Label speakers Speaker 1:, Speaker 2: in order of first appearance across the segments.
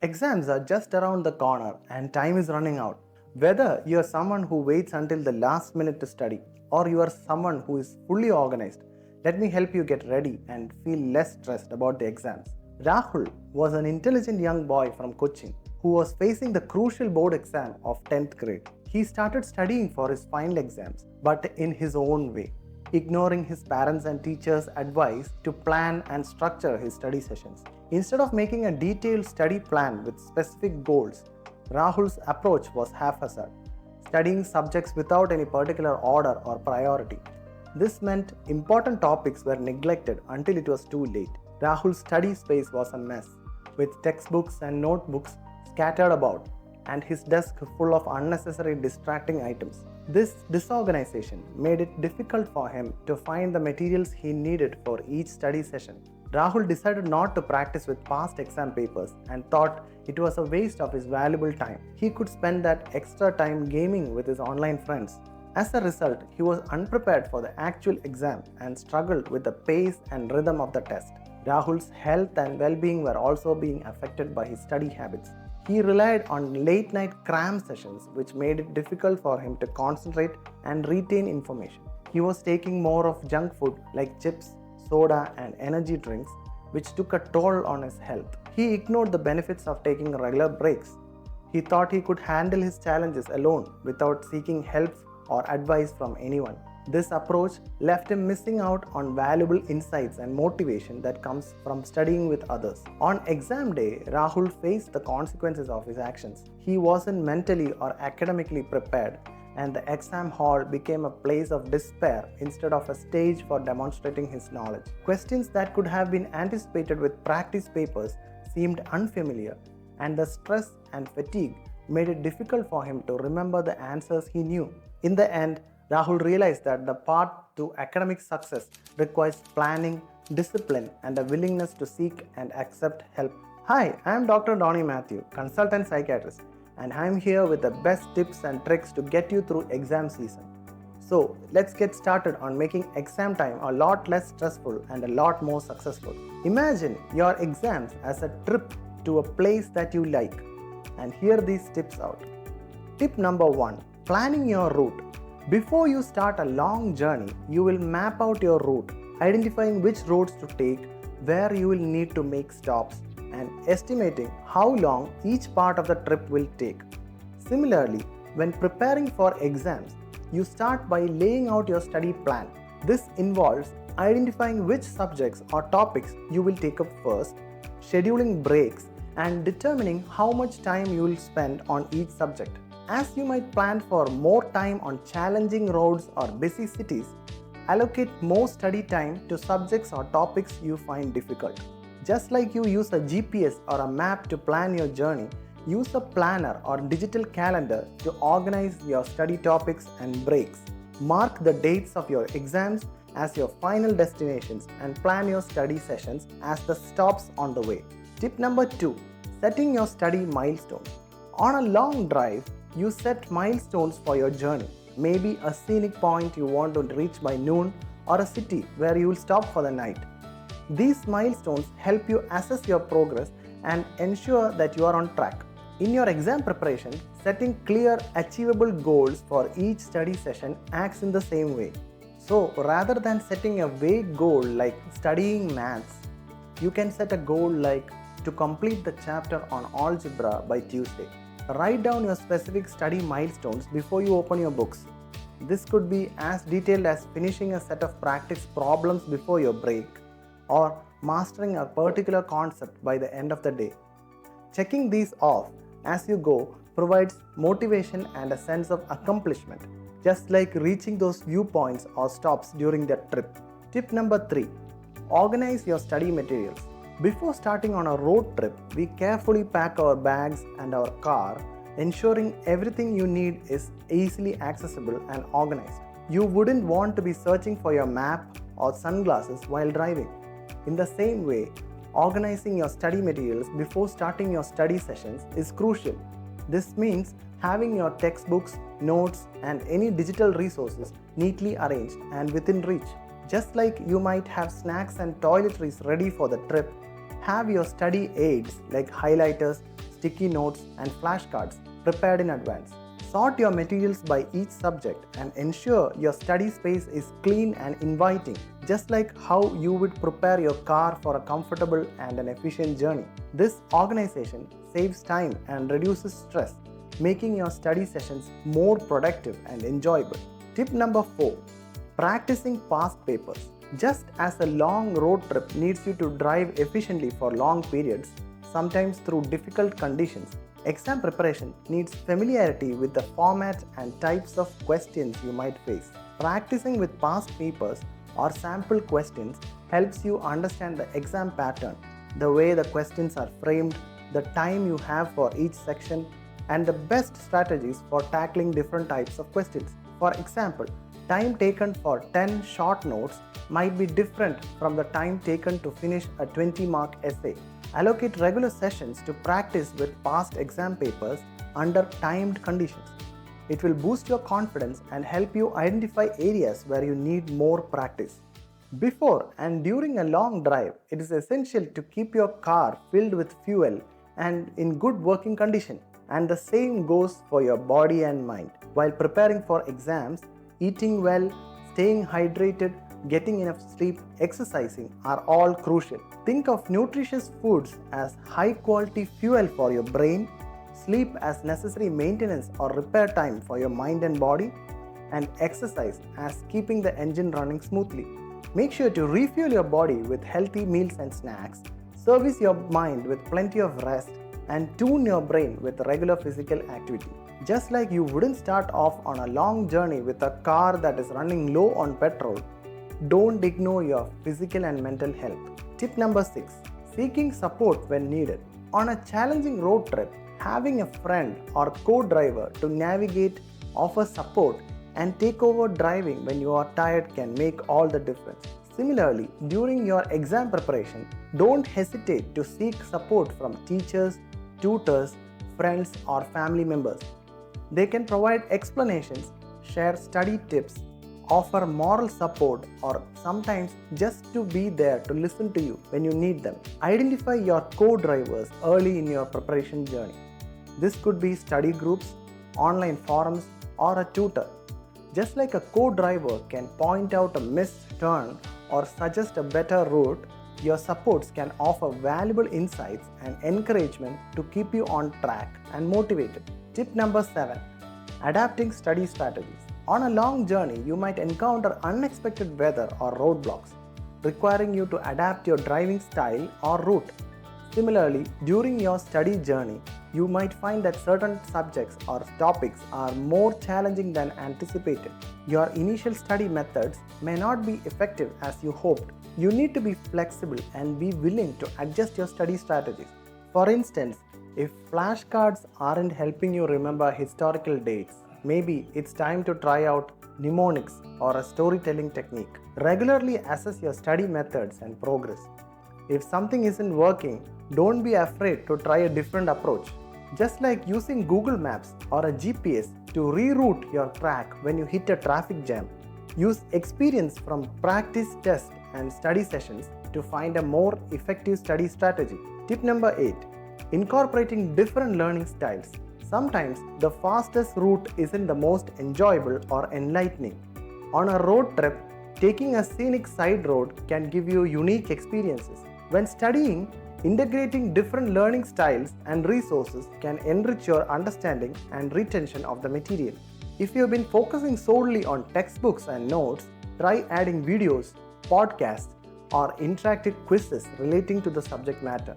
Speaker 1: Exams are just around the corner and time is running out. Whether you are someone who waits until the last minute to study or you are someone who is fully organized, let me help you get ready and feel less stressed about the exams. Rahul was an intelligent young boy from Cochin who was facing the crucial board exam of 10th grade. He started studying for his final exams, but in his own way, ignoring his parents' and teachers' advice to plan and structure his study sessions. Instead of making a detailed study plan with specific goals, Rahul's approach was haphazard, studying subjects without any particular order or priority. This meant important topics were neglected until it was too late. Rahul's study space was a mess, with textbooks and notebooks scattered about, and his desk full of unnecessary distracting items. This disorganization made it difficult for him to find the materials he needed for each study session. Rahul decided not to practice with past exam papers and thought it was a waste of his valuable time. He could spend that extra time gaming with his online friends. As a result, he was unprepared for the actual exam and struggled with the pace and rhythm of the test. Rahul's health and well-being were also being affected by his study habits. He relied on late night cram sessions, which made it difficult for him to concentrate and retain information. He was taking more of junk food like chips, soda, and energy drinks, which took a toll on his health. He ignored the benefits of taking regular breaks. He thought he could handle his challenges alone without seeking help or advice from anyone. This approach left him missing out on valuable insights and motivation that comes from studying with others. On exam day, Rahul faced the consequences of his actions. He wasn't mentally or academically prepared, and the exam hall became a place of despair instead of a stage for demonstrating his knowledge. Questions that could have been anticipated with practice papers seemed unfamiliar, and the stress and fatigue made it difficult for him to remember the answers he knew. In the end, Rahul realized that the path to academic success requires planning, discipline, and a willingness to seek and accept help. Hi, I am Dr. Dawny Mathew, consultant psychiatrist, and I am here with the best tips and tricks to get you through exam season. So, let's get started on making exam time a lot less stressful and a lot more successful. Imagine your exams as a trip to a place that you like, and hear these tips out. Tip number 1: planning your route. Before you start a long journey, you will map out your route, identifying which roads to take, where you will need to make stops, and estimating how long each part of the trip will take. Similarly, when preparing for exams, you start by laying out your study plan. This involves identifying which subjects or topics you will take up first, scheduling breaks, and determining how much time you will spend on each subject. As you might plan for more time on challenging roads or busy cities, allocate more study time to subjects or topics you find difficult. Just like you use a GPS or a map to plan your journey, use a planner or digital calendar to organize your study topics and breaks. Mark the dates of your exams as your final destinations and plan your study sessions as the stops on the way. Tip number 2: setting your study milestones. On a long drive, you set milestones for your journey, maybe a scenic point you want to reach by noon or a city where you will stop for the night. These milestones help you assess your progress and ensure that you are on track. In your exam preparation, setting clear, achievable goals for each study session acts in the same way. So, rather than setting a vague goal like studying maths, you can set a goal like to complete the chapter on algebra by Tuesday. Write down your specific study milestones before you open your books. This could be as detailed as finishing a set of practice problems before your break, or mastering a particular concept by the end of the day. Checking these off as you go provides motivation and a sense of accomplishment, just like reaching those viewpoints or stops during the trip. Tip number 3: organize your study materials. Before starting on a road trip, we carefully pack our bags and our car, ensuring everything you need is easily accessible and organized. You wouldn't want to be searching for your map or sunglasses while driving. In the same way, organizing your study materials before starting your study sessions is crucial. This means having your textbooks, notes, and any digital resources neatly arranged and within reach. Just like you might have snacks and toiletries ready for the trip, have your study aids like highlighters, sticky notes, and flashcards prepared in advance. Sort your materials by each subject and ensure your study space is clean and inviting, just like how you would prepare your car for a comfortable and an efficient journey. This organization saves time and reduces stress, making your study sessions more productive and enjoyable. Tip number 4. Practicing past papers. Just as a long road trip needs you to drive efficiently for long periods, sometimes through difficult conditions, exam preparation needs familiarity with the format and types of questions you might face. Practicing with past papers or sample questions helps you understand the exam pattern, the way the questions are framed, the time you have for each section, and the best strategies for tackling different types of questions. For example, time taken for 10 short notes might be different from the time taken to finish a 20-mark essay. Allocate regular sessions to practice with past exam papers under timed conditions. It will boost your confidence and help you identify areas where you need more practice. Before and during a long drive, it is essential to keep your car filled with fuel and in good working condition. And the same goes for your body and mind. While preparing for exams, eating well, staying hydrated, getting enough sleep, exercising are all crucial. Think of nutritious foods as high quality fuel for your brain, sleep as necessary maintenance or repair time for your mind and body, and exercise as keeping the engine running smoothly. Make sure to refuel your body with healthy meals and snacks, service your mind with plenty of rest, and tune your brain with regular physical activity. Just like you wouldn't start off on a long journey with a car that is running low on petrol, don't ignore your physical and mental health. Tip number 6. Seeking support when needed. On a challenging road trip, having a friend or co-driver to navigate, offer support, and take over driving when you are tired can make all the difference. Similarly, during your exam preparation, don't hesitate to seek support from teachers, tutors, friends, or family members. They can provide explanations, share study tips, offer moral support, or sometimes just to be there to listen to you when you need them. Identify your co-drivers early in your preparation journey. This could be study groups, online forums, or a tutor. Just like a co-driver can point out a missed turn or suggest a better route, your supports can offer valuable insights and encouragement to keep you on track and motivated. Tip number 7. Adapting study strategies. On a long journey, you might encounter unexpected weather or roadblocks, requiring you to adapt your driving style or route. Similarly, during your study journey, you might find that certain subjects or topics are more challenging than anticipated. Your initial study methods may not be effective as you hoped. You need to be flexible and be willing to adjust your study strategies. For instance, if flashcards aren't helping you remember historical dates, maybe it's time to try out mnemonics or a storytelling technique. Regularly assess your study methods and progress. If something isn't working, don't be afraid to try a different approach. Just like using Google Maps or a GPS to reroute your track when you hit a traffic jam, use experience from practice tests and study sessions to find a more effective study strategy. Tip number 8. Incorporating different learning styles. Sometimes the fastest route isn't the most enjoyable or enlightening. On a road trip, taking a scenic side road can give you unique experiences. When studying, integrating different learning styles and resources can enrich your understanding and retention of the material. If you have been focusing solely on textbooks and notes, try adding videos, podcasts, or interactive quizzes relating to the subject matter.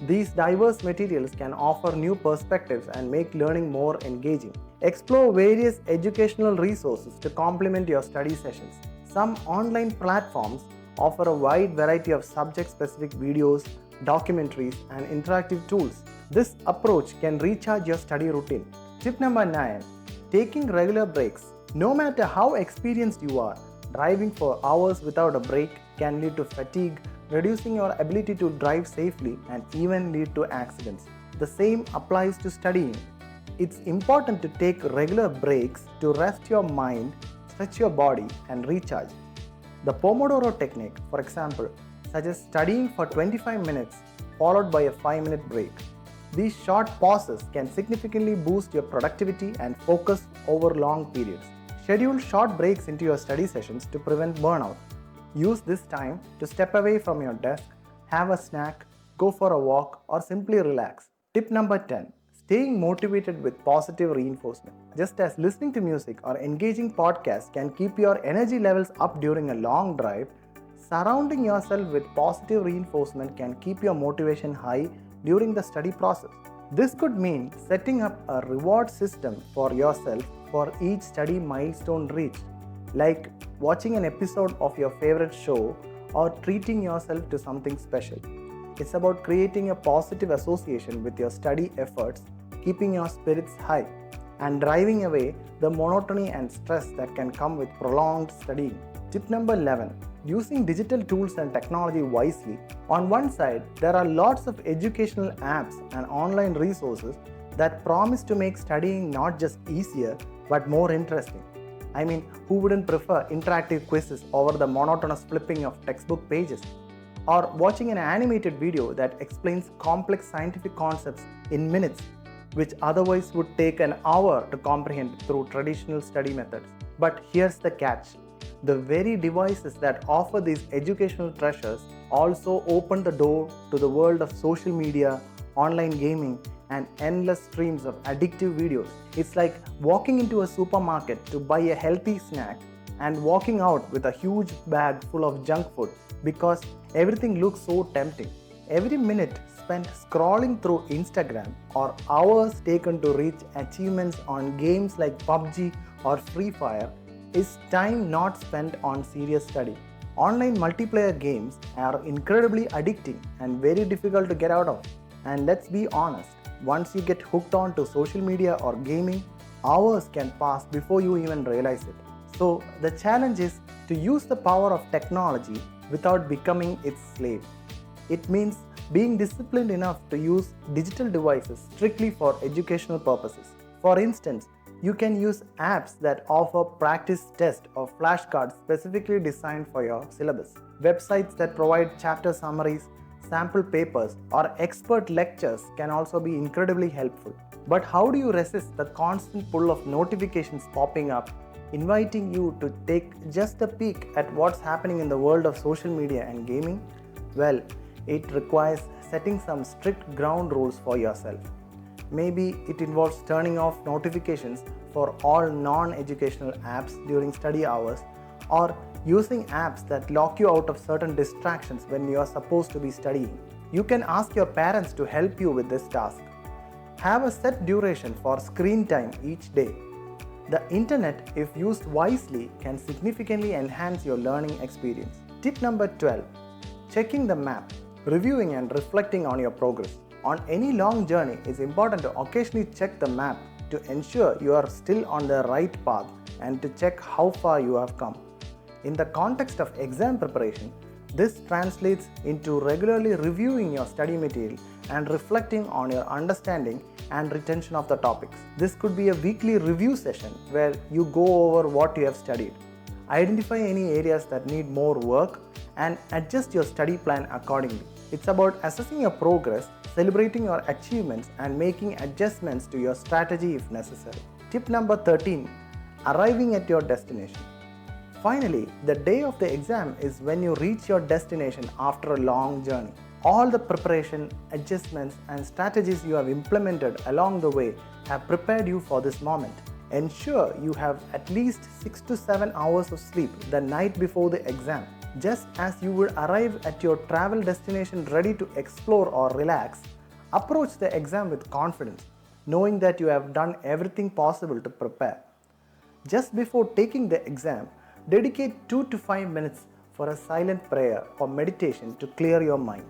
Speaker 1: These diverse materials can offer new perspectives and make learning more engaging. Explore various educational resources to complement your study sessions. Some online platforms offer a wide variety of subject-specific videos, documentaries, and interactive tools. This approach can recharge your study routine. Tip number 9. Taking regular breaks. No matter how experienced you are, driving for hours without a break can lead to fatigue, reducing your ability to drive safely, and even lead to accidents. The same applies to studying. It's important to take regular breaks to rest your mind, stretch your body, and recharge. The Pomodoro technique, for example, suggests studying for 25 minutes followed by a 5-minute break. These short pauses can significantly boost your productivity and focus over long periods. Schedule short breaks into your study sessions to prevent burnout. Use this time to step away from your desk, have a snack, go for a walk, or simply relax. Tip number 10. Staying motivated with positive reinforcement. Just as listening to music or engaging podcasts can keep your energy levels up during a long drive, surrounding yourself with positive reinforcement can keep your motivation high during the study process. This could mean setting up a reward system for yourself for each study milestone reached, like watching an episode of your favorite show or treating yourself to something special. It's about creating a positive association with your study efforts, keeping your spirits high, and driving away the monotony and stress that can come with prolonged studying. Tip number 11. Using digital tools and technology wisely. On one side, there are lots of educational apps and online resources that promise to make studying not just easier but more interesting. I mean, who wouldn't prefer interactive quizzes over the monotonous flipping of textbook pages? Or watching an animated video that explains complex scientific concepts in minutes, which otherwise would take an hour to comprehend through traditional study methods. But here's the catch. The very devices that offer these educational treasures also open the door to the world of social media, online gaming, and endless streams of addictive videos. It's like walking into a supermarket to buy a healthy snack and walking out with a huge bag full of junk food because everything looks so tempting. Every minute spent scrolling through Instagram or hours taken to reach achievements on games like PUBG or Free Fire is time not spent on serious study. Online multiplayer games are incredibly addicting and very difficult to get out of. And let's be honest, once you get hooked on to social media or gaming, hours can pass before you even realize it. So the challenge is to use the power of technology without becoming its slave. It means being disciplined enough to use digital devices strictly for educational purposes. For instance, you can use apps that offer practice tests or flashcards specifically designed for your syllabus. Websites that provide chapter summaries, sample papers, or expert lectures can also be incredibly helpful. But how do you resist the constant pull of notifications popping up, inviting you to take just a peek at what's happening in the world of social media and gaming? Well, it requires setting some strict ground rules for yourself. Maybe it involves turning off notifications for all non-educational apps during study hours, or using apps that lock you out of certain distractions when you are supposed to be studying. You can ask your parents to help you with this task. Have a set duration for screen time each day. The internet, if used wisely, can significantly enhance your learning experience. Tip number 12. Checking the map. Reviewing and reflecting on your progress. On any long journey, it's important to occasionally check the map to ensure you are still on the right path and to check how far you have come. In the context of exam preparation, this translates into regularly reviewing your study material and reflecting on your understanding and retention of the topics. This could be a weekly review session where you go over what you have studied, identify any areas that need more work, and adjust your study plan accordingly. It's about assessing your progress, celebrating your achievements, and making adjustments to your strategy if necessary. Tip number 13. Arriving at your destination. Finally, the day of the exam is when you reach your destination after a long journey. All the preparation, adjustments, and strategies you have implemented along the way have prepared you for this moment. Ensure you have at least 6 to 7 hours of sleep the night before the exam. Just as you would arrive at your travel destination ready to explore or relax, approach the exam with confidence, knowing that you have done everything possible to prepare. Just before taking the exam, dedicate 2 to 5 minutes for a silent prayer or meditation to clear your mind.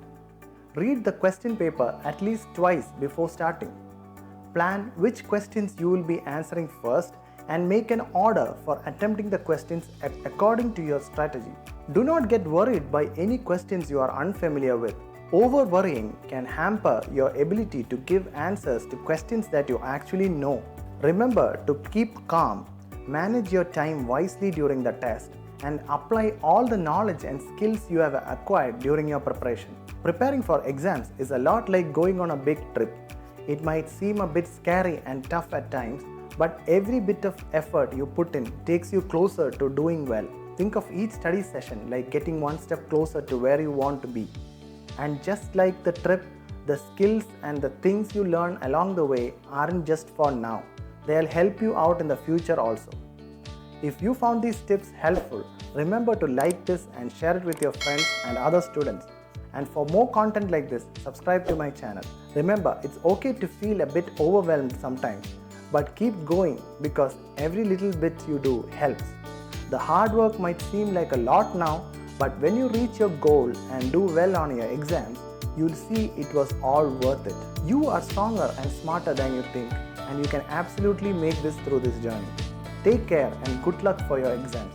Speaker 1: Read the question paper at least twice before starting. Plan which questions you will be answering first and make an order for attempting the questions according to your strategy. Do not get worried by any questions you are unfamiliar with. Over worrying can hamper your ability to give answers to questions that you actually know. Remember to keep calm, manage your time wisely during the test, and apply all the knowledge and skills you have acquired during your preparation. Preparing for exams is a lot like going on a big trip. It might seem a bit scary and tough at times, but every bit of effort you put in takes you closer to doing well. Think of each study session like getting one step closer to where you want to be. And just like the trip, the skills and the things you learn along the way aren't just for now. They'll help you out in the future also. If you found these tips helpful, remember to like this and share it with your friends and other students. And for more content like this, subscribe to my channel. Remember, it's okay to feel a bit overwhelmed sometimes, but keep going because every little bit you do helps. The hard work might seem like a lot now, but when you reach your goal and do well on your exams, you'll see it was all worth it. You are stronger and smarter than you think, and you can absolutely make this through this journey. Take care and good luck for your exams.